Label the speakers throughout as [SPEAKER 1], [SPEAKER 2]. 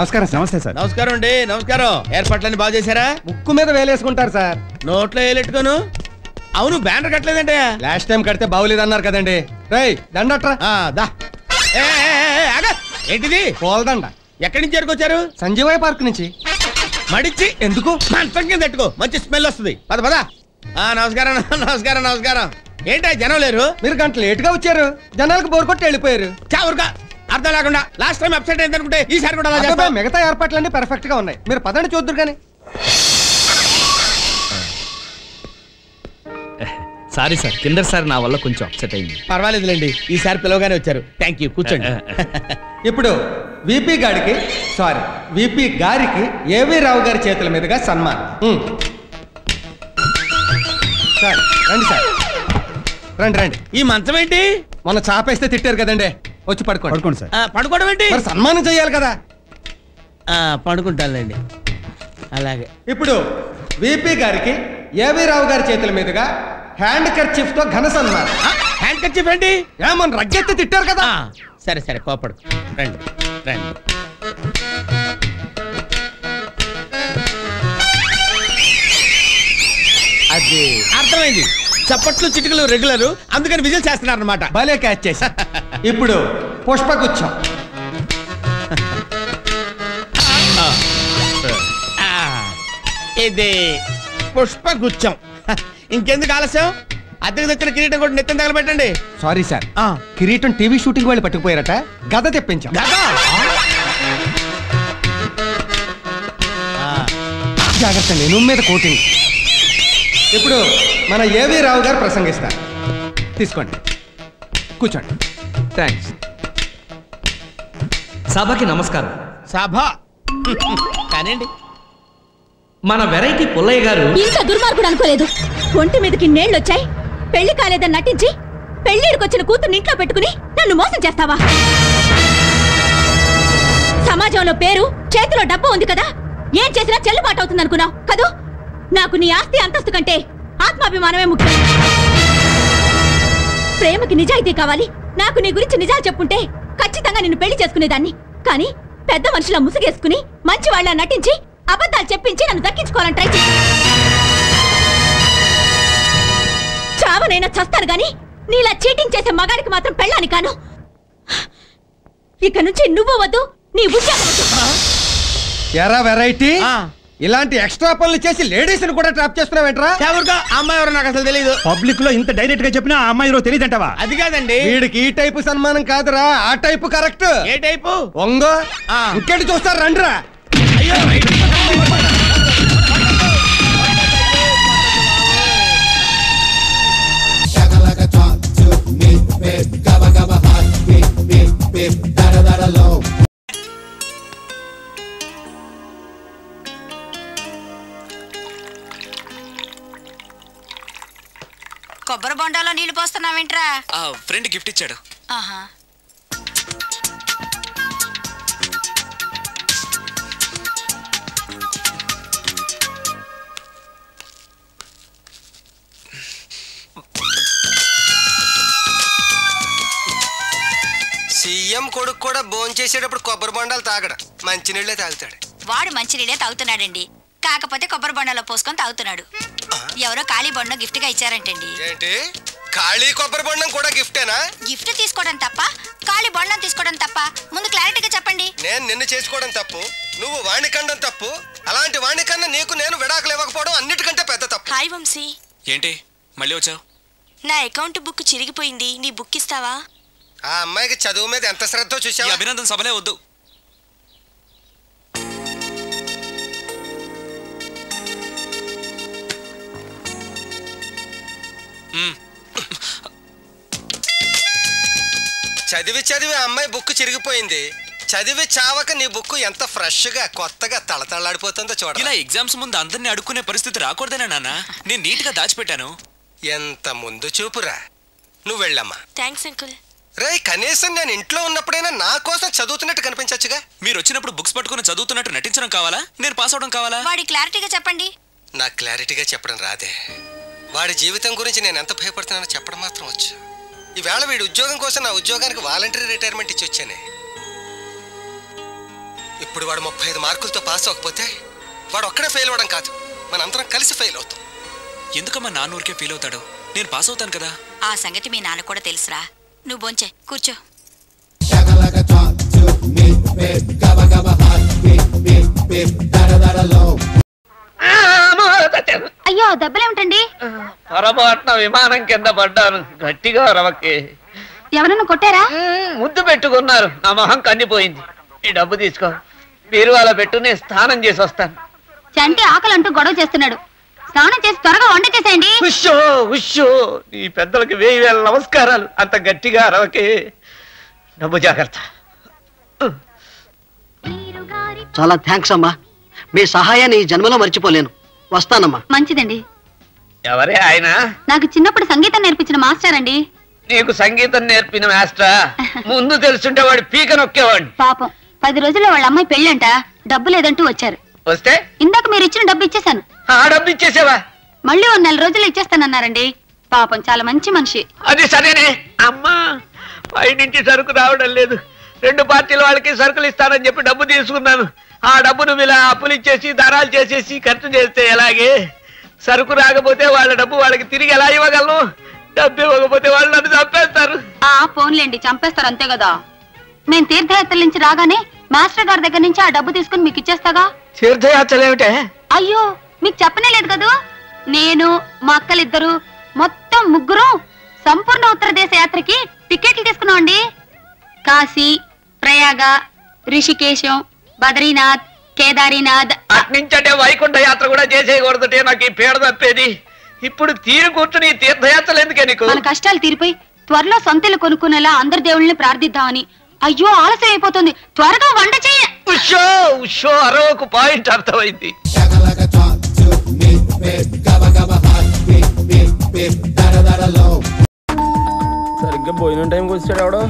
[SPEAKER 1] నమస్కారం. నమస్తే సార్.
[SPEAKER 2] నమస్కారం అండి. నమస్కారం. ఏర్పాట్లన్నీ బాగా చేశారా?
[SPEAKER 1] ముక్కు మీద వేలేసుకుంటారు సార్.
[SPEAKER 2] నోట్లో వేలెట్టుకోను. అవును, బ్యానర్ కట్టలేదంటే
[SPEAKER 1] లాస్ట్ టైం కడితే బాగులేదన్నారు కదండి. రేయ్ దండట్రా.
[SPEAKER 2] దా. ఏంటిది?
[SPEAKER 1] పోల్దండ.
[SPEAKER 2] ఎక్కడి నుంచి ఎరుకొచ్చారు?
[SPEAKER 1] సంజీవయ్య పార్క్ నుంచి.
[SPEAKER 2] మడిచి ఎందుకు? మంచం కింద పెట్టుకో, మంచి స్మెల్ వస్తుంది. పద పద. నమస్కారం నమస్కారం నమస్కారం. ఏంటా జనం లేరు?
[SPEAKER 1] మీరు గంట లేట్ గా వచ్చారు, జనాలకు బోర్ కొట్టి వెళ్ళిపోయారు.
[SPEAKER 2] చావురుగా అర్థం లేకుండా. లాస్ట్ టైం అప్సెట్ అయింది అనుకుంటే ఈసారి కూడా
[SPEAKER 1] మిగతా ఏర్పాట్లన్నీ పర్ఫెక్ట్ గా ఉన్నాయి. మీరు పదండి చూద్దరు కానీ.
[SPEAKER 3] సారీ సార్, కిందర్ సార్ నా వల్ల కొంచెం అప్సెట్ అయింది.
[SPEAKER 2] పర్వాలేదులేండి, ఈసారి పిలవగానే వచ్చారు. థ్యాంక్ యూ, కూర్చోండి.
[SPEAKER 1] ఇప్పుడు విపి గారికి ఏవి రావు గారి చేతుల మీదుగా సన్మానం. సార్ రండి సార్, రండి రండి.
[SPEAKER 2] ఈ మంచం ఏంటి?
[SPEAKER 1] మొన్న చాపేస్తే తిట్టారు కదండి, వచ్చి పడుకోండి సార్.
[SPEAKER 2] పడుకోవడం ఏంటి?
[SPEAKER 1] సన్మానం చేయాలి కదా.
[SPEAKER 2] పడుకుంటానులేండి. అలాగే.
[SPEAKER 1] ఇప్పుడు విపి గారికి ఏవి రావు గారి చేతుల మీదుగా హ్యాండ్ కర్చీఫ్ తో ఘన సన్మానం.
[SPEAKER 2] హ్యాండ్ కర్చీఫ్ ఏంటి?
[SPEAKER 1] ఏమన్నా రగ్గెత్తి తిట్టారు కదా.
[SPEAKER 2] సరే సరే, కోపడు. రండి రండి. అది అర్థమైంది. చప్పట్లు చిటికలు రెగ్యులర్, అందుకని విజిల్ చేస్తున్నారు అనమాట.
[SPEAKER 1] భలే క్యాచ్ చేసి. ఇప్పుడు పుష్పగుచ్చం.
[SPEAKER 2] ఇది పుష్పగుచ్చం. ఇంకెందుకు ఆలస్యం? అద్దెకు తెచ్చిన కిరీటం కూడా నెత్తిన తగలబెట్టండి.
[SPEAKER 1] సారీ సార్, కిరీటం టీవీ షూటింగ్ వాళ్ళు పట్టుకుపోయారట, గద తెప్పించాం. జాగ్రత్త, నేను మీద కోటింగ్. ఇప్పుడు మన ఏవి రావు గారు ప్రసంగిస్తారు. తీసుకోండి, కూర్చోండి.
[SPEAKER 3] థ్యాంక్స్. సభకి నమస్కారం.
[SPEAKER 2] సభ కానివ్వండి.
[SPEAKER 3] మన వెరైటీ పుల్లయ్య గారు
[SPEAKER 4] ఇంత దుర్మార్గుడు అనుకోలేదు. ఒంటి మీదకి నేళ్ళొచ్చాయి, పెళ్లి కాలేదని నటించి పెళ్లిడికొచ్చిన కూతుర్ని ఇంట్లో పెట్టుకుని నన్ను మోసం చేస్తావా? సమాజంలో పేరు, చేతిలో డబ్బు ఉంది కదా, ఏం చేసినా చెల్లుబాటు అవుతుంది అనుకున్నావు కదూ? నాకు నీ ఆస్తి అంతస్తు కంటే ఆత్మాభిమానమే ముఖ్యం. ప్రేమకి నిజాయితీ కావాలి. నాకు నీ గురించి నిజాలు చెప్పుంటే ఖచ్చితంగా నిన్ను పెళ్లి చేసుకునేదాన్ని. కానీ పెద్ద మనుషుల ముసుగేసుకుని మంచి వాళ్ళ నటించి అబద్ధాలు చెప్పించి నన్ను దక్కించుకోవాలని ట్రై చేసి చావనైనా చస్తాను గాని నీలా చీటింగ్ చేసే మగాడికి మాత్రం పెళ్ళాని కాను. ఇక నుంచి నువ్వు వద్దు, నీ ఉద్యోగం వద్దు.
[SPEAKER 1] ఎరా వెరైటీ, ఇలాంటి ఎక్స్ట్రా పనులు చేసి లేడీస్ ని కూడా ట్రాప్ చేస్తున్నావేంట్రా?
[SPEAKER 2] అమ్మాయి ఎవరో నాకు అసలు తెలియదు.
[SPEAKER 5] పబ్లిక్ లో ఇంత డైరెక్ట్ గా చెప్పినా ఆ అమ్మాయి ఎవరో తెలియదంటావా?
[SPEAKER 2] అది కాదండి,
[SPEAKER 1] వీడికి ఈ టైపు సన్మానం కాదురా, ఆ టైపు కరెక్ట్.
[SPEAKER 2] ఏ టైపు?
[SPEAKER 1] ఒంగో ఇంకెటి చూస్తారు, రండిరా.
[SPEAKER 2] అయ్యో
[SPEAKER 6] కొబ్బరి బొండాలో నీళ్లు పోస్తున్నావేంట్రా?
[SPEAKER 7] ఫ్రెండ్ గిఫ్ట్ ఇచ్చాడు.
[SPEAKER 6] ఆహా.
[SPEAKER 8] సీఎం కొడుకు కూడా భోజనం చేసేటప్పుడు కొబ్బరి బొండాలు తాగడు, మంచినీళ్ళే తాగుతాడు.
[SPEAKER 6] వాడు మంచినీళ్ళే తాగుతున్నాడండి, కాకపోతే కొబ్బరి బొండాలో పోసుకొని తాగుతున్నాడు. ఎవరో ఖాళీ బొండం గిఫ్ట్ గా ఇచ్చారంటండి.
[SPEAKER 8] ఏంటి, ఖాళీ కొబ్బరి బొండం కూడా గిఫ్టేనా?
[SPEAKER 6] గిఫ్ట్ తీసుకోవడం తప్ప, ఖాళీ బొండం తీసుకోవడం తప్ప? ముందు క్లారిటీగా చెప్పండి.
[SPEAKER 8] నేను నిన్ను చేసుకోవడం తప్పు, నువ్వు వాణ్ణి కండం తప్పు. అలాంటి వాణ్ణి కన్నా నీకు నేను విడాకులు ఇవ్వకపోవడం అన్నిటికంటే పెద్ద తప్పు.
[SPEAKER 6] హాయ్ వంశీ.
[SPEAKER 7] ఏంటి మళ్ళీ వచ్చావు?
[SPEAKER 6] నా అకౌంట్ బుక్ చిరిగిపోయింది, నీ బుక్ ఇస్తావా?
[SPEAKER 8] ఆ అమ్మాయికి చదువు మీద ఎంత శ్రద్ధ చూసావు.
[SPEAKER 7] అభినందన సభలే వద్దు.
[SPEAKER 8] చదివి చదివి ఆ అమ్మాయి బుక్ చిరిగిపోయింది. చదివి చావక నీ బుక్ ఎంత ఫ్రెష్ గా కొత్తగా తళతళలాడిపోతుందో చూడ.
[SPEAKER 7] ఇలా ఎగ్జామ్స్ ముందు అందరినీ అడుక్కునే పరిస్థితి రాకూడదేనా నాన్న? నేను నీట్ గా దాచిపెట్టాను.
[SPEAKER 8] ఎంత ముందు చూపురా. నువ్వు వెళ్ళమ్మా.
[SPEAKER 6] Thanks uncle.
[SPEAKER 8] రే, కనీసం నేను ఇంట్లో ఉన్నప్పుడైనా నా కోసం చదువుతున్నట్టు కనిపించచ్చుగా.
[SPEAKER 7] మీరు వచ్చినప్పుడు బుక్స్ పట్టుకుని చదువుతున్నట్టు నటించడం కావాలా, నేను పాస్ అవడం కావాలా?
[SPEAKER 6] వాడి క్లారిటీగా చెప్పండి.
[SPEAKER 8] నాకు క్లారిటీగా చెప్పడం రాదే. వాడి జీవితం గురించి నేను ఎంత భయపడుతున్నానో చెప్పడం మాత్రం వచ్చు. ఈవేళ వీడి ఉద్యోగం కోసం నా ఉద్యోగానికి వాలంటరీ రిటైర్మెంట్ ఇచ్చి వచ్చానే. ఇప్పుడు వాడు 35 మార్కులతో పాస్ అవ్వకపోతే వాడు ఒక్కడే ఫెయిల్ అవ్వడం కాదు, మనందరం కలిసి ఫెయిల్ అవుతాం.
[SPEAKER 7] ఎందుకమ్మా నాన్న ఊరికే ఫీల్ అవుతాడు? నేను పాస్ అవుతాను కదా.
[SPEAKER 6] ఆ సంగతి మీ నాన్న కూడా తెలుసురా. నువ్వు బొంచే కూర్చో.
[SPEAKER 4] అయ్యో దెబ్బలేమిటండి?
[SPEAKER 9] పొరపాటున విమానం కింద పడ్డాను. గట్టిగా రవకి.
[SPEAKER 4] ఎవరన్నా కొట్టారా?
[SPEAKER 9] ముద్దు పెట్టుకున్నారు. నా మొహం కందిపోయింది. ఈ డబ్బు తీసుకో, బీరువాలో పెట్టు, నేను స్నానం చేసి వస్తాను.
[SPEAKER 4] చంటి ఆకలి అంటూ గొడవ చేస్తున్నాడు. స్నానం చేసి త్వరగా వంట చేసేయండి.
[SPEAKER 9] ఉషో ఉషో, నీ పెద్దలకి 1000 నమస్కారాలు. అంత గట్టిగా రవకి. డబ్బు జాగ్రత్త.
[SPEAKER 10] చాలా థ్యాంక్స్ అమ్మా, మీ సహాయాన్ని ఈ జన్మలో మర్చిపోలేను. వస్తానమ్మా.
[SPEAKER 4] మంచిదండి.
[SPEAKER 9] ఎవరే ఆయన?
[SPEAKER 4] నాకు చిన్నప్పుడు సంగీతం నేర్పించిన మాస్టర్ అండి.
[SPEAKER 9] నీకు సంగీతం నేర్పిన మాస్టరా? ముందు తెలుసుంటే వాడు పీక నొక్కేవాడిని.
[SPEAKER 4] పాపం 10 రోజుల్లో వాళ్ళ అమ్మాయి పెళ్ళంట, డబ్బు లేదంటూ వచ్చారు.
[SPEAKER 9] వస్తే
[SPEAKER 4] ఇందాక మీరు ఇచ్చిన డబ్బు ఇచ్చేసాను.
[SPEAKER 9] ఆ డబ్బు ఇచ్చేసావా?
[SPEAKER 4] మళ్ళీ 1 నెల రోజుల్లో ఇచ్చేస్తానన్నారండి. పాపం చాలా మంచి మనిషి.
[SPEAKER 9] అది సరేనే అమ్మా, పైనుంచి సరుకు రావడం లేదు. 2 పార్టీల వాళ్ళకి సరుకులు ఇస్తానని చెప్పి డబ్బు తీసుకున్నాను. ఆ డబ్బు నువ్వు ఇలా అప్పులు ఇచ్చేసి దారాలు చేసేసి ఖర్చు చేస్తే ఎలాగే? సరుకు రాకపోతే వాళ్ళ డబ్బు వాళ్ళకి తిరిగి ఎలా ఇవ్వగలను? డబ్బు ఇవ్వకపోతే వాళ్ళు నన్ను చంపేస్తారు.
[SPEAKER 4] ఫోన్లేండి, చంపేస్తారు అంతే కదా. మేము తీర్థయాత్రల నుంచి రాగానే మాస్టర్ గారి దగ్గర నుంచి ఆ డబ్బు తీసుకుని మీకు ఇచ్చేస్తాగా.
[SPEAKER 9] తీర్థయాత్రలు ఏమిటే?
[SPEAKER 4] అయ్యో మీకు చెప్పనే లేదు కదూ. నేను మా అక్కలిద్దరు మొత్తం 3 సంపూర్ణ ఉత్తర దేశ యాత్రకి టికెట్లు తీసుకున్నామండి. కాశీ, ప్రయాగ, రిషికేశం, బద్రీనాథ్, కేదారీనాథ్.
[SPEAKER 9] అట్నుంచంటే వైకుంఠ యాత్ర కూడా చేసేయకూడదంటే నాకు ఈ పేడ తప్పేది. ఇప్పుడు తీరు కూర్చుని తీర్థయాత్రలు ఎందుకే నీకు?
[SPEAKER 4] మన కష్టాలు తీరిపోయి త్వరలో సొంతలు కొనుక్కునేలా అందరి దేవుళ్ళని ప్రార్థిద్దామని. అయ్యో ఆలస్యం అయిపోతుంది, త్వరగా వంట చేయ.
[SPEAKER 9] ఉషో ఉషో, అరవకు పాయింట్ అర్థమైంది.
[SPEAKER 2] సరిగ్గా భోజనం టైంకి వచ్చాడు ఎవడో.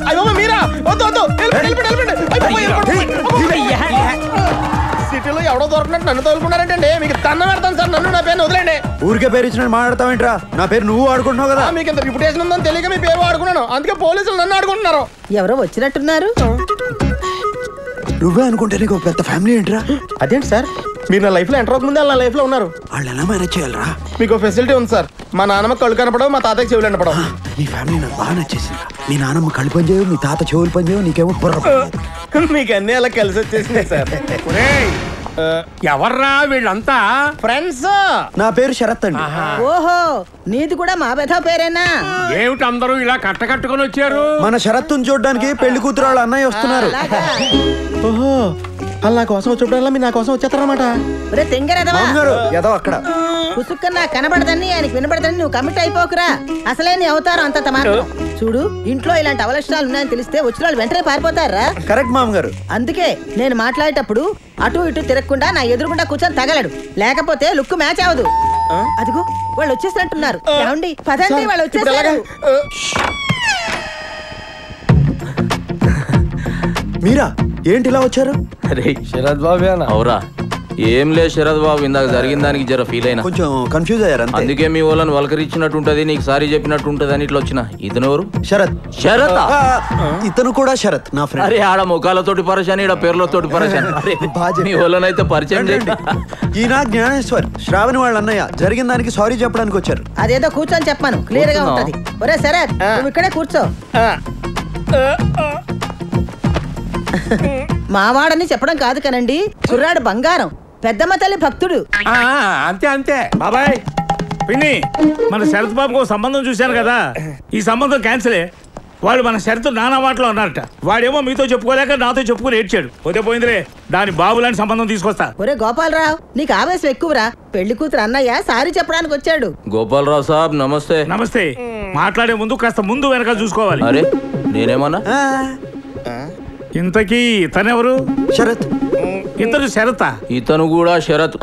[SPEAKER 2] అయ్యో మీరా? వద్దు వద్దు, సిటీలో ఎవడో దొరకనట్టు నన్ను తోలుకున్నారంటే మీకు తన్న పెడతాను సార్. నన్ను, నా పేరు వదిలేండి.
[SPEAKER 5] ఊరికే పేరు ఇచ్చినట్టు మాట్లాడతావేంట్రా? నా పేరు నువ్వు ఆడుకుంటున్నావు కదా.
[SPEAKER 2] మీకు ఇంత రిప్యుటేషన్ ఉందని తెలియక మీ పేరు ఆడుకున్నాను. అందుకే పోలీసులు నన్ను ఆడుకుంటున్నారు.
[SPEAKER 10] ఎవరో వచ్చినట్టున్నారు.
[SPEAKER 5] నువ్వే అనుకుంటే నీకు పెద్ద ఫ్యామిలీ ఏంట్రా?
[SPEAKER 2] అదేంటి సార్, మీరు నా లైఫ్ లో ఎంటర్ అవుతుంది, నా లైఫ్ లో ఉన్నారు.
[SPEAKER 5] వాళ్ళు ఎలా మేనేజ్ చేయాలరా?
[SPEAKER 2] మీకు ఫెసిలిటీ ఉంది సార్. మా నాన్నమ్మ కళ్ళు కనపడవు, మా తాతకి చెవులు కనపడవు.
[SPEAKER 5] నీ ఫ్యామిలీ నాకు బాగా నచ్చేసింది. మీ నాన్నమ్మ కళ్ళు పని చేయవు, మీ తాత చెవులు పని చేయవు, నీకేమో బుర్ర.
[SPEAKER 2] మీకు అన్ని అలా కలిసి వచ్చేసింది సార్.
[SPEAKER 11] ఎవర్రా వీళ్ళంతా?
[SPEAKER 2] ఫ్రెండ్స్.
[SPEAKER 5] నా పేరు శరత్ అండి.
[SPEAKER 10] ఓహో, నీది కూడా మా బెధ పేరేనా?
[SPEAKER 11] ఏమిటి అందరూ ఇలా కట్టుకొని వచ్చారు?
[SPEAKER 5] మన శరత్తుని చూడడానికి పెళ్లి కూతురు వాళ్ళ అన్నయ్య వస్తున్నారు.
[SPEAKER 2] ఓహో, వాళ్ళు నా కోసం వచ్చేప్పుడల్లా మీరు నా కోసం వచ్చేస్తారన్నమాట.
[SPEAKER 5] ఏదో అక్కడ
[SPEAKER 10] కుసుక్కన నాకు కనబడదని ఆయనకి వినబడదని నువ్వు కమిట్ అయిపోకురా. అసలే నీ అవుతారు అంత మాత్రం. చూడు, ఇంట్లో ఇలాంటి అవలక్షణాలు ఉన్నాయని తెలిస్తే వచ్చిన వాళ్ళు వెంటనే పారిపోతారా?
[SPEAKER 5] కరెక్ట్ మామగారు.
[SPEAKER 10] అందుకే నేను మాట్లాడేటప్పుడు అటు ఇటు తిరగకుండా నా ఎదురుకుండా కూర్చొని తగలడు, లేకపోతే లుక్ మ్యాచ్ అవదు. అదిగో వాళ్ళు వచ్చేసినట్టున్నారు. ఏమండి పదండి, వాళ్ళు వచ్చేసారు.
[SPEAKER 5] మీరా ఏంటి ఇలా వచ్చారు?
[SPEAKER 12] శరద్ బాబు అవురా? ఏం లేదు శరద్ బాబు, ఇందాక జరిగిన దానికి జర ఫీల్ అయినా,
[SPEAKER 5] కొంచెం కన్ఫ్యూజ్ అయ్యారు.
[SPEAKER 12] అందుకే మీ వాళ్ళని వలకరిచ్చినట్టు ఉంటది, నీకు సారీ చెప్పినట్టు ఉంటది అని ఇట్లా వచ్చిన. ఇతను ఎవరు?
[SPEAKER 5] శరత్.
[SPEAKER 12] శరత్?
[SPEAKER 5] ఇతను కూడా శరత్ నా ఫ్రెండ్.
[SPEAKER 12] అరే ఆడ ముఖాలతోటి పరిచయం, ఈడ పేర్లతోటి పరిచయం. మీ వాళ్ళనైతే పరిచయం చేయండి.
[SPEAKER 5] ఈయన జ్ఞానేశ్వర్, శ్రావణి వాళ్ళ అన్నయ్య. జరిగిన దానికి సారీ చెప్పడానికి వచ్చారు.
[SPEAKER 10] అదేదో కూర్చొని చెప్పాను, క్లియర్ గా ఉంటది. ఒరే శరత్, నువ్వు ఇక్కడే కూర్చో. మావాడని చెప్పడం కాదు కనండి, కుర్రాడు బంగారం, పెద్దమ్మ తల్లి భక్తుడు.
[SPEAKER 11] అంతే అంతే బాబాయ్. పిన్ని, మన శరత్ బాబుకు సంబంధం చూశాను కదా, ఈ సంబంధం క్యాన్సిలే. వాళ్ళు మన శరత్ నానా మాటలో అన్నారట. వాడేమో మీతో చెప్పుకోలేక నాతో చెప్పుకుని ఏడ్చాడు. పోతే పోయిందిలే, దాని బాబు లాంటి సంబంధం తీసుకొస్తా.
[SPEAKER 10] ఒరే గోపాలరావు, నీకు ఆవేశం ఎక్కువరా. పెళ్లి కూతురు అన్నయ్య సారీ చెప్పడానికి వచ్చాడు.
[SPEAKER 12] గోపాలరావు సాబ్ నమస్తే.
[SPEAKER 11] నమస్తే. మాట్లాడే ముందు కాస్త ముందు వెనక చూసుకోవాలి.
[SPEAKER 12] అరే నేనేమన్నా?
[SPEAKER 11] ఇంతకీ ఇతనెవరు?
[SPEAKER 5] శరత్.
[SPEAKER 11] ఇతను శరత?
[SPEAKER 12] ఇతను కూడా శరత్.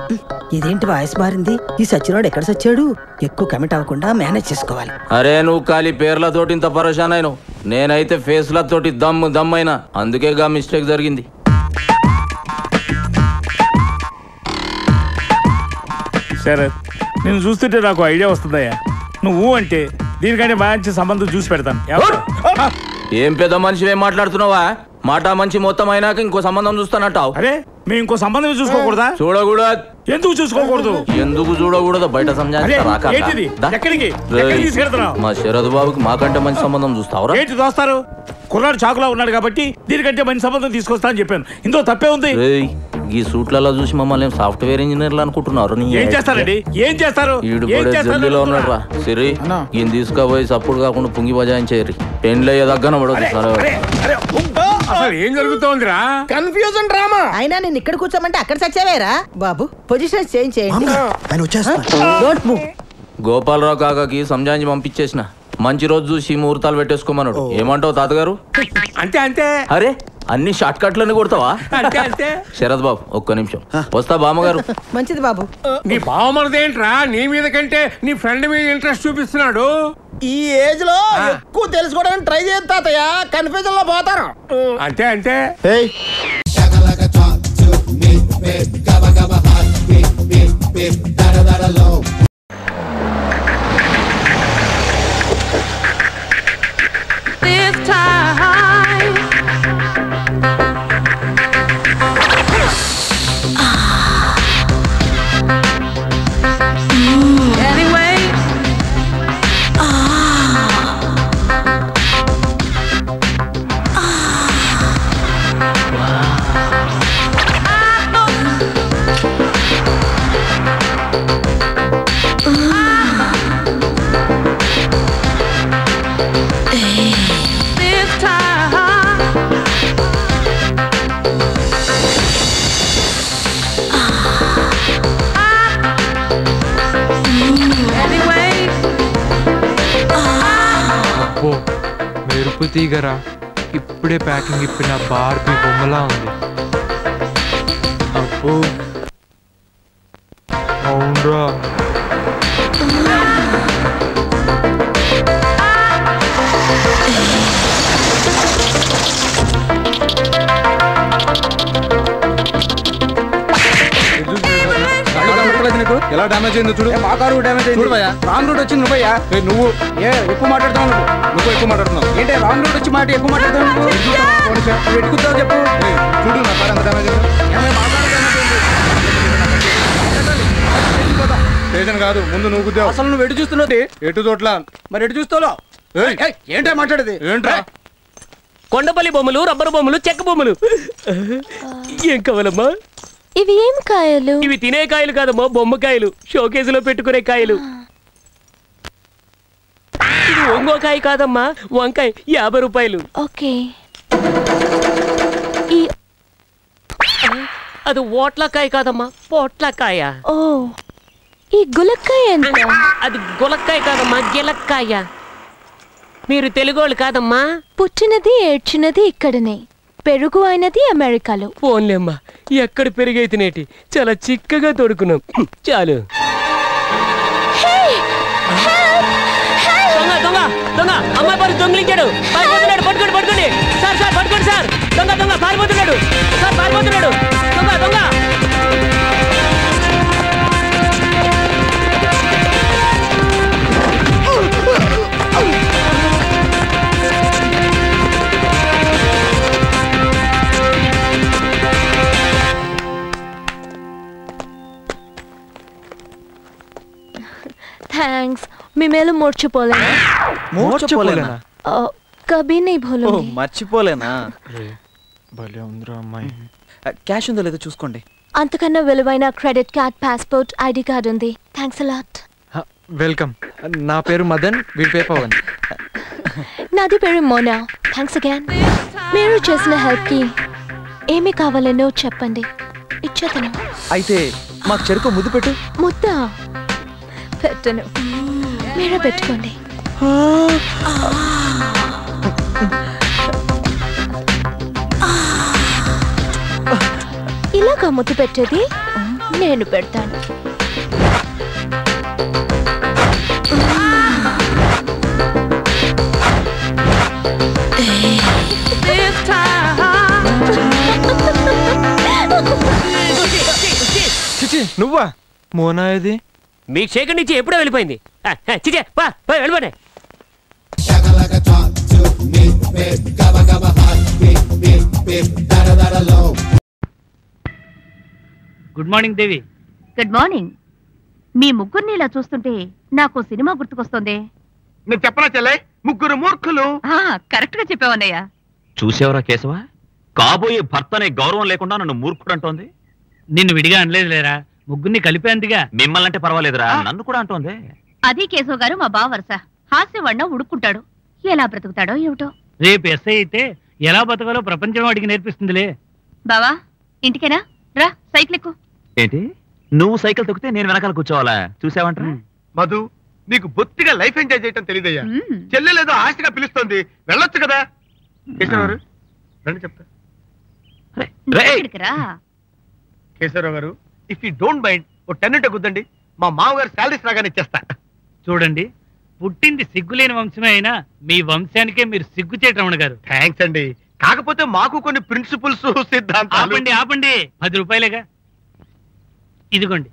[SPEAKER 10] ఇదేంటి వాయిస్ మారింది? ఈ సచ్చినోడు ఎక్కడ సచ్చాడు? ఎక్కువ కమిట్ అవ్వకుండా మేనేజ్ చేసుకోవాలి.
[SPEAKER 12] అరే నువ్వు ఖాళీ పేర్లతోటి ఇంత పరేషాన్ అయినావు, నేనైతే ఫేస్లతోటి దమ్ అయినా, అందుకే గా మిస్టేక్ జరిగింది.
[SPEAKER 11] శరత్, నేను చూస్తుంటే నాకు ఐడియా వస్తుందయ్యా. నువ్వు అంటే దీనికంటే మంచి సంబంధం చూసి పెడతాను.
[SPEAKER 12] ఏం పెద్ద మనిషి ఏం మాట్లాడుతున్నావా? మాట మంచి మొత్తం అయినాక ఇంకో సంబంధం చూస్తానంటావు.
[SPEAKER 11] అరే మేము ఇంకో సంబంధం చూసుకోకూడదా?
[SPEAKER 12] చూడకూడదు.
[SPEAKER 11] ఎందుకు చూసుకోకూడదు?
[SPEAKER 12] ఎందుకు చూడకూడదు? బయట మా శరద్ బాబుకి మాకంటే మంచి సంబంధం చూస్తావురా?
[SPEAKER 11] ఏంటి దోస్తారు? కుర్రాడు చాకులా ఉన్నాడు కాబట్టి దీనికంటే మంచి సంబంధం తీసుకొస్తా అని చెప్పాను. ఇందులో తప్పే ఉంది?
[SPEAKER 12] ఈ సూట్లలో చూసి మమ్మల్ని సాఫ్ట్వేర్ ఇంజనీర్లు అనుకుంటున్నారు.
[SPEAKER 11] ఏం చేస్తారండి? ఏం చేస్తారు?
[SPEAKER 12] జల్లీలో ఉన్నాడు రా సిరి. ఈయన తీసుకుపోయి సప్పుడు కాకుండా పుంగి బజాయించేరి పెండ్లయ్యే దగ్గర పడదు.
[SPEAKER 13] ఏం జరుగుతోందిరా?
[SPEAKER 10] Confusion drama. అయినా నేను ఇక్కడ కూర్చోమంటే అక్కడ చచ్చావేరా బాబు? పొజిషన్ చేంజ్ చేయండి. Don't move.
[SPEAKER 12] గోపాలరావు కాకాకి సంజాయించి పంపించేసిన. మంచి రోజు చూసి ముహూర్తాలు పెట్టేసుకోమన్నాడు. ఏమంటావు తాతగారు?
[SPEAKER 13] అంతే అంతే.
[SPEAKER 12] అరే అన్ని షార్ట్ కట్లని కొడతావా? శరద్ బాబు ఒక్క నిమిషం వస్తా. బామ్మగారు
[SPEAKER 10] మంచిది బాబు.
[SPEAKER 13] నీ బావమరదేంట్రా నీ మీద కంటే నీ ఫ్రెండ్ మీద ఇంట్రెస్ట్ చూపిస్తున్నాడు?
[SPEAKER 2] ఈ ఏజ్ లో ఎక్కువ తెలుసుకోవడానికి ట్రై చేస్తా తాతయ్య. కన్ఫ్యూజన్ లో పోతారు.
[SPEAKER 13] అంతే అంతే.
[SPEAKER 14] మెరుపు తీగరా ఇప్పుడే ప్యాకింగ్ ఇప్పిన బార్బీ బొమ్మలా ఉంది. అబ్బో అవునరా.
[SPEAKER 1] ఎలా డ్యామేజ్ అయిందో చూడు. మా కారు డ్యామేజ్ అయింది. చూడు భయ్యా, రాంగ్ రూట్ వచ్చింది నువ్వయ్యా. నువ్వు ఎక్కువ మాట్లాడుతావు. నువ్వు ఎక్కువ మాట్లాడుతున్నావు. ఏంటి రాంగ్ రూట్ వచ్చి మాట ఎక్కువ మాట్లాడుతావు? నువ్వు ఎట్టుకుతావు చెప్పు. చూడు నా కారు ఎంత డ్యామేజ్ అయింది. స్టేషన్ కాదు ముందు నువ్వు గుద్దావు. అసలు నువ్వు ఎటు చూస్తున్నావు? ఎటు చోట్ల మరి ఎటు చూస్తావు? ఏంటో మాట్లాడేది? ఏంట్రా?
[SPEAKER 15] కొండపల్లి బొమ్మలు, రబ్బర్ బొమ్మలు, చెక్క బొమ్మలు. ఏం కావాలమ్మా?
[SPEAKER 4] ఇవి ఏం కాయలు?
[SPEAKER 15] ఇవి తినే కాయలు కాదమ్మా, బొమ్మకాయలు. షోకేసులో పెట్టుకునే కాయలు. ఇది వంగోకాయ కాదమ్మా, వంకాయ. 50 రూపాయలు.
[SPEAKER 4] ఓకే.
[SPEAKER 15] అది ఓట్లకాయ కాదమ్మా, పోట్లకాయ.
[SPEAKER 4] ఓ, ఈ గులక్కాయ ఎంత?
[SPEAKER 15] అది గులక్కాయ కాదమ్మా, గిలక్కాయ. మీరు తెలుగోళ్ళు కాదమ్మా?
[SPEAKER 4] పుట్టినది ఏడ్చినది ఇక్కడనే, పెరుగు అయినది అమెరికాలో.
[SPEAKER 15] పోన్లేమ్మా, ఎక్కడ పెరిగైతేనేటి చాలా చిక్కగా తోడుకున్నాం. చాలు. దొంగ దొంగ దొంగ అమ్మాయి పారు దొంగిలించాడు. పారిపోతున్నాడు. పట్టుకోండి పట్టుకోండి సార్. సార్ పట్టుకోండి సార్. దొంగ దొంగ పారిపోతున్నాడు సార్. పారిపోతున్నాడు దొంగ దొంగ.
[SPEAKER 4] थैंक्स, మీ మేలు మర్చిపోలేనా?
[SPEAKER 14] మర్చిపోలేనా?
[SPEAKER 4] కబీ నీ భూలూంగి.
[SPEAKER 14] మర్చిపోలేనా? భలే ఉందిరా అమ్మాయి. క్యాష్ ఉందో లేదో చూసుకోండి.
[SPEAKER 4] అంతకన్నా విలువైన credit card, passport, ID card ఉంది. Thanks a lot.
[SPEAKER 14] వెల్కమ్. నా పేరు మదన్, వీడి పేరు పవన్.
[SPEAKER 4] నాది పేరు మోనా. Thanks again. మీరు చేసిన హెల్ప్ కి ఏమి కావాలనో చెప్పండి, ఇచ్చేతను.
[SPEAKER 14] అయితే మాకు చెరుకు ముద్దు పెట్టు.
[SPEAKER 4] ముద్ద పెట్టను, మీరే పెట్టుకోండి. ఇలాగా ముద్దు పెట్టేది? నేను పెడతాను.
[SPEAKER 14] నువ్వా? మోనా ఇది
[SPEAKER 15] మీకు శేఖర్ నుంచి ఎప్పుడో వెళ్ళిపోయింది. చిచే వెళ్ళిపోయి. Good morning Devi.
[SPEAKER 16] Good morning. మీ ముగ్గురిని ఇలా చూస్తుంటే నాకు సినిమా గుర్తుకొస్తుంది.
[SPEAKER 9] నేను చెప్పనా చెల్లె, ముగ్గురు మూర్ఖులు.
[SPEAKER 16] కరెక్ట్ గా చెప్పావన్నయ్యా.
[SPEAKER 17] చూసేవరా కేశవ, కాబోయే భర్త అనే గౌరవం లేకుండా నన్ను మూర్ఖుడు అంటోంది.
[SPEAKER 15] నిన్ను విడిగా అనలేదు లేరా, ముగ్గురిని కలిపేందుగా.
[SPEAKER 17] మిమ్మల్ని అంటే పర్వాలేదురా, నన్ను కూడా అంటోంది.
[SPEAKER 16] అది కేశవ్ గారు మా బావరస. హాస్యవాడిన ఉడుక్కుంటాడు. ఎలా బ్రతుకుతాడో ఏమిటో.
[SPEAKER 15] రేపు ఎస్ఐ అయితే ఎలా బతకాలో ప్రపంచం వాడికి నేర్పిస్తుందిలే.
[SPEAKER 16] బావా ఇంటికేనా? రా సైకిల్ ఎక్కు.
[SPEAKER 17] ఏంటి నువ్వు సైకిల్ తొక్కితే నేను వెనకాల కూర్చోవాలా? చూసావంట
[SPEAKER 9] మధు, నీకు బొత్తిగా లైఫ్ ఎంజాయ్ చేయటం తెలియదయ్యా. చెల్లెలేదో ఆశగా పిలుస్తోంది, వెళ్ళొచ్చు కదా. కేశవరావు రండి చెప్తా. కేశవరావు గారు, ఇఫ్ యూ డోంట్ మైండ్ ఓ 10 ఉంటే కుద్దండి. మా మామగారు శాలరీస్ రాగానే ఇచ్చేస్తా.
[SPEAKER 15] చూడండి, పుట్టింది సిగ్గులేని వంశమే అయినా మీ వంశానికే మీరు సిగ్గుచేట రమణ గారు.
[SPEAKER 9] థ్యాంక్స్ అండి. కాకపోతే మాకు కొన్ని ప్రిన్సిపల్స్, సిద్ధాంతాలు.
[SPEAKER 15] ఆపండి ఆపండి, 10 రూపాయలేగా. ఇదిగోండి.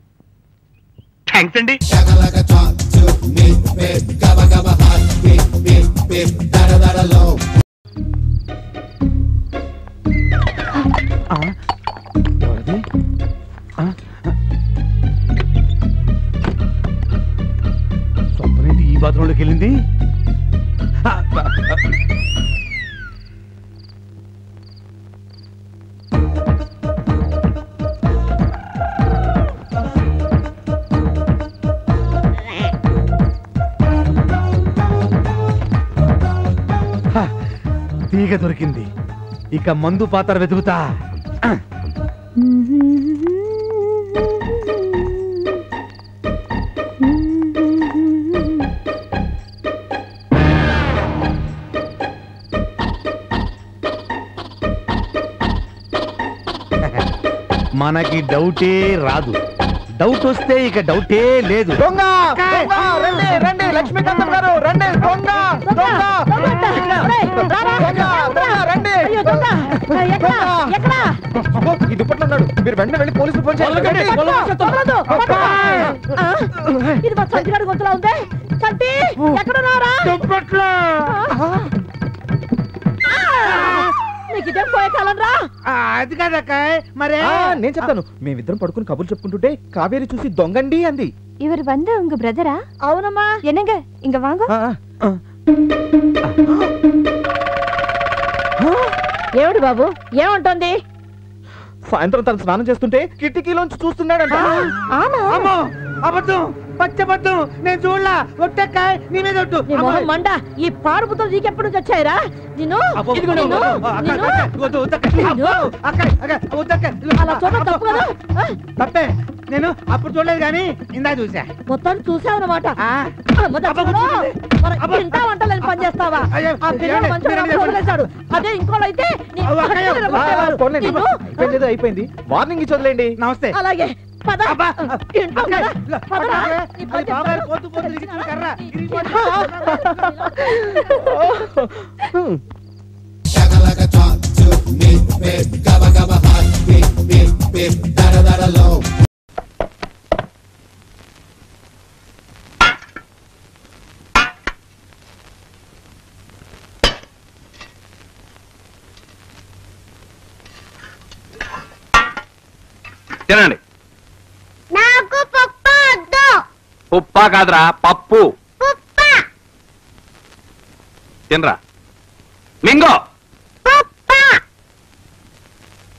[SPEAKER 9] థ్యాంక్స్ అండి.
[SPEAKER 2] స్వప్నేంటి ఈ బాత్రూంలోకి వెళ్ళింది? తీగ దొరికింది. ఇక మందు పాత్ర వెతుకుతా. మనకి డౌటే రాదు. డౌట్ వస్తే ఇక డౌటే లేదు. దొంగ రండి రండి, లక్ష్మీకాంతం గారు రండి. దొంగ ఈ దుప్పట్లో ఉన్నాడు. మీరు వెంటనే వెళ్ళి పోలీసులు ఫోన్ చేయండి. అది కాదక్క. మరే నేను చెప్తాను. మేమిద్దరం పడుకుని కబుర్లు చెప్పుకుంటుంటే కావేరి చూసి దొంగండి అంది.
[SPEAKER 18] இவர் வந்து உங்க பிரதரா? అవునమ్మా. என்னங்க இங்க வாங்க.
[SPEAKER 10] ఏమిటి బాబు, ఏమంటోంది?
[SPEAKER 2] సాయంత్రం తను స్నానం చేస్తుంటే కిటికీలోంచి చూస్తున్నాడంట. అబద్ధం, పచ్చబద్ధం. నేను చూడలా. ఒట్టక్కాయ నీ మీద ఒట్టు.
[SPEAKER 10] మండ, ఈ పాడుపుతో నీకెప్పుడు నుంచి వచ్చాయిరా? నిన్ను అలా చూడ తప్పు కదా.
[SPEAKER 2] తప్పే. నేను అప్పుడు చూడలేదు కానీ ఇందా చూసా.
[SPEAKER 10] మొత్తం చూసావన్నమాట. ఇంత వంటలని పని చేస్తావా? ఆ పిల్లలు మంచిగా వదిలేశాడు. అదే ఇంకోళ్ళు అయితే
[SPEAKER 2] అయిపోయింది. వార్నింగ్ ఇచ్చి వదిలేండి. నమస్తే.
[SPEAKER 10] అలాగే పద.
[SPEAKER 17] తినండి.
[SPEAKER 18] నాకు పప్పు వద్దు.
[SPEAKER 17] ఉప్పా కాదురా, పప్పు. తినరా. మింగో.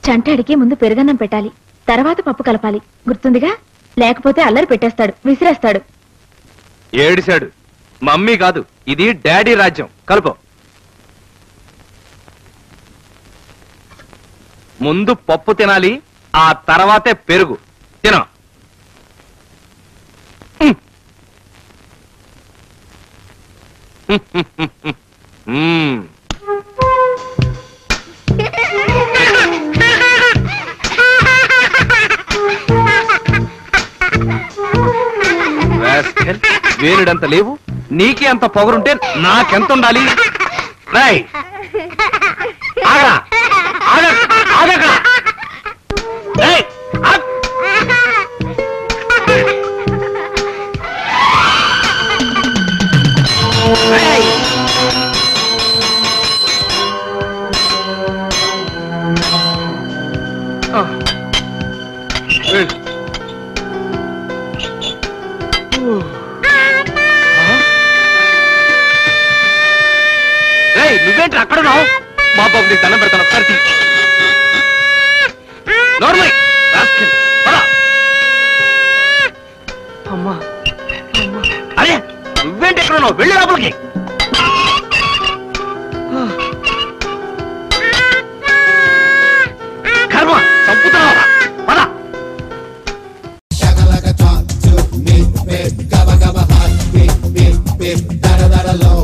[SPEAKER 4] చంటాడికి ముందు పెరుగన్నం పెట్టాలి, తర్వాత పప్పు కలపాలి. గుర్తుందిగా? లేకపోతే అల్లరి పెట్టేస్తాడు, విసిరేస్తాడు.
[SPEAKER 17] ఏడిశాడు. మమ్మీ కాదు, ఇది డాడీ రాజ్యం. కలుపు. ముందు పప్పు తినాలి, ఆ తర్వాతే పెరుగు. తిను. వేరుడంత లేవు, నీకే అంత పొగరుంటే నాకెంత ఉండాలి? రాయ్ ఆగా ఆగక్కడ. నువ్వేంటి అక్కడ ఉన్నావు? మా బాబు నీకు దండం పెడతాను ఒకసారి నార్మల్ అమ్మా అరే నువ్వేంటి ఎక్కడ ఉన్నావు? వెళ్ళి లోపలికి. కర్మ చంపుతున్నావా? పద.
[SPEAKER 19] Gabba gabba hot, beep beep beep, da da da da low.